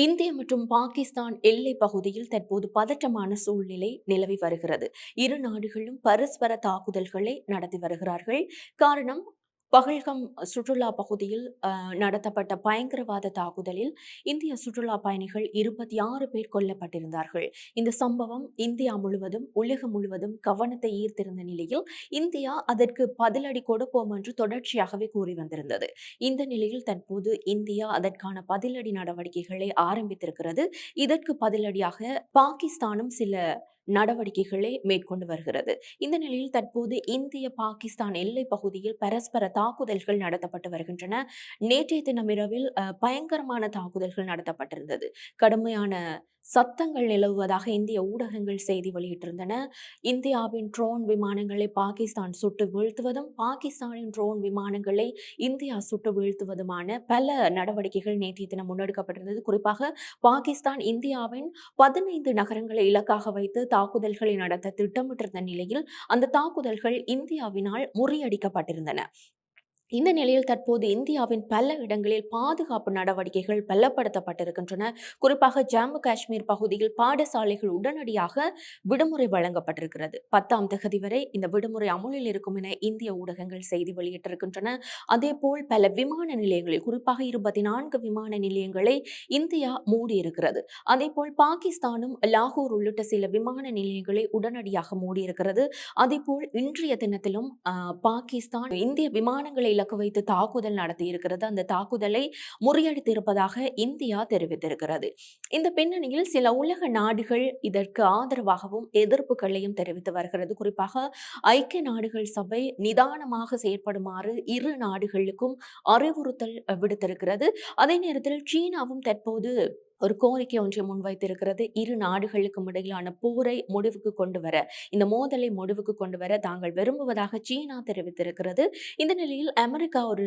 இந்திய மற்றும் பாகிஸ்தான் எல்லை பகுதியில் தற்போது பதற்றமான சூழ்நிலை நிலவி வருகிறது. இரு நாடுகளும் பரஸ்பர தாக்குதல்களை நடத்தி வருகிறார்கள். காரணம், பகல்கம் சுற்றுலா பகுதியில் நடத்தப்பட்ட பயங்கரவாத தாக்குதலில் இந்திய சுற்றுலா பயணிகள் 26 பேர் கொல்லப்பட்டிருந்தார்கள். இந்த சம்பவம் இந்தியா முழுவதும், உலகம் முழுவதும் கவனத்தை ஈர்த்திருந்த நிலையில் இந்தியா அதற்கு பதிலடி கொடுப்போம் என்று தொடர்ச்சியாகவே கூறி வந்திருந்தது. இந்த நிலையில் தற்போது இந்தியா அதற்கான பதிலடி நடவடிக்கைகளை ஆரம்பித்திருக்கிறது. இதற்கு பதிலடியாக பாகிஸ்தானும் சில நடவடிக்கைகளை மேற்கொண்டு வருகிறது. இந்த நிலையில் தற்போது இந்திய பாகிஸ்தான் எல்லை பகுதியில் பரஸ்பர தாக்குதல்கள் நடத்தப்பட்டு வருகின்றன. நேற்றைய தினம் இரவில் பயங்கரமான தாக்குதல்கள் நடத்தப்பட்டிருந்தது. கடுமையான சத்தங்கள் நிலவுவதாக இந்திய ஊடகங்கள் செய்தி வெளியிட்டிருந்தன. இந்தியாவின் ட்ரோன் விமானங்களை பாகிஸ்தான் சுட்டு வீழ்த்துவதும், பாகிஸ்தானின் ட்ரோன் விமானங்களை இந்தியா சுட்டு வீழ்த்துவதுமான பல நடவடிக்கைகள் நேற்றைய தினம் முன்னெடுக்கப்பட்டிருந்தது. குறிப்பாக பாகிஸ்தான் இந்தியாவின் 15 நகரங்களை இலக்காக வைத்து தாக்குதல்களை நடத்த திட்டமிட்டிருந்த நிலையில் அந்த தாக்குதல்கள் இந்தியாவினால் முறியடிக்கப்பட்டிருந்தன. இந்த நிலையில் தற்போது இந்தியாவின் பல இடங்களில் பாதுகாப்பு நடவடிக்கைகள் பலப்படுத்தப்பட்டிருக்கின்றன. குறிப்பாக ஜம்மு காஷ்மீர் பகுதியில் பாடசாலைகள் உடனடியாக விடுமுறை வழங்கப்பட்டிருக்கிறது. 10ஆம் தேதி வரை இந்த விடுமுறை அமுலில் இருக்கும் என இந்திய ஊடகங்கள் செய்தி வெளியிட்டிருக்கின்றன. அதேபோல் பல விமான நிலையங்களில், குறிப்பாக 24 விமான நிலையங்களை இந்தியா மூடியிருக்கிறது. அதேபோல் பாகிஸ்தானும் லாகூர் உள்ளிட்ட சில விமான நிலையங்களை உடனடியாக மூடியிருக்கிறது. அதேபோல் இன்றைய தினத்திலும் பாகிஸ்தான் இந்திய விமானங்களை இலக்கு வைத்து தாக்குதல் நடத்தி இருக்கிறது. அந்த தாக்குதலை முறியடித்து இருப்பதாக இந்தியா தெரிவித்திருக்கிறது. இந்த பின்னணியில் சில உலக நாடுகள் இதற்கு ஆதரவாகவும் எதிர்ப்புகளையும் தெரிவித்து வருகிறது. குறிப்பாக ஐக்கிய நாடுகள் சபை நிதானமாக செயற்படுமாறு இரு நாடுகளுக்கும் அறிவுறுத்தல் விடுத்திருக்கிறது. அதே நேரத்தில் சீனாவும் தற்போது ஒரு கோரிக்கை ஒன்றை முன்வைத்திருக்கிறது. இரு நாடுகளுக்கும் இடையிலான போரை முடிவுக்கு கொண்டு வர, இந்த மோதலை முடிவுக்கு கொண்டு வர தாங்கள் விரும்புவதாக சீனா தெரிவித்திருக்கிறது. இந்த நிலையில் அமெரிக்கா ஒரு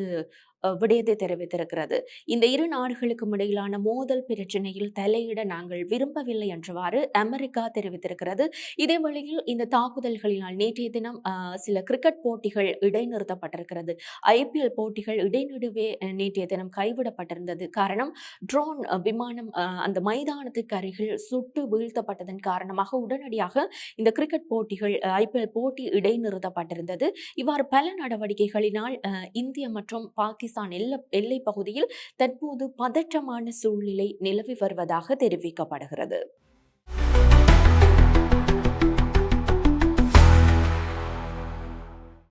விடயத்தை தெரிவித்திருக்கிறது. இந்த இரு நாடுகளுக்கும் இடையிலான மோதல் பிரச்சனையில் தலையிட நாங்கள் விரும்பவில்லை என்றவாறு அமெரிக்கா தெரிவித்திருக்கிறது. இதே வழியில் இந்த தாக்குதல்களினால் நேற்றைய தினம் சில கிரிக்கெட் போட்டிகள் இடைநிறுத்தப்பட்டிருக்கிறது. IPL போட்டிகள் இடைநடுவே நேற்றைய தினம் கைவிடப்பட்டிருந்தது. காரணம், ட்ரோன் விமானம் அந்த மைதானத்துக்கு அருகில் சுட்டு வீழ்த்தப்பட்டதன் காரணமாக உடனடியாக இந்த கிரிக்கெட் போட்டிகள், IPL போட்டி இடைநிறுத்தப்பட்டிருந்தது. இவ்வாறு பல நடவடிக்கைகளினால் இந்திய மற்றும் பாகிஸ்தான் எல்லை பகுதியில் தற்போது பதற்றமான சூழ்நிலை நிலவி வருவதாக தெரிவிக்கப்படுகிறது.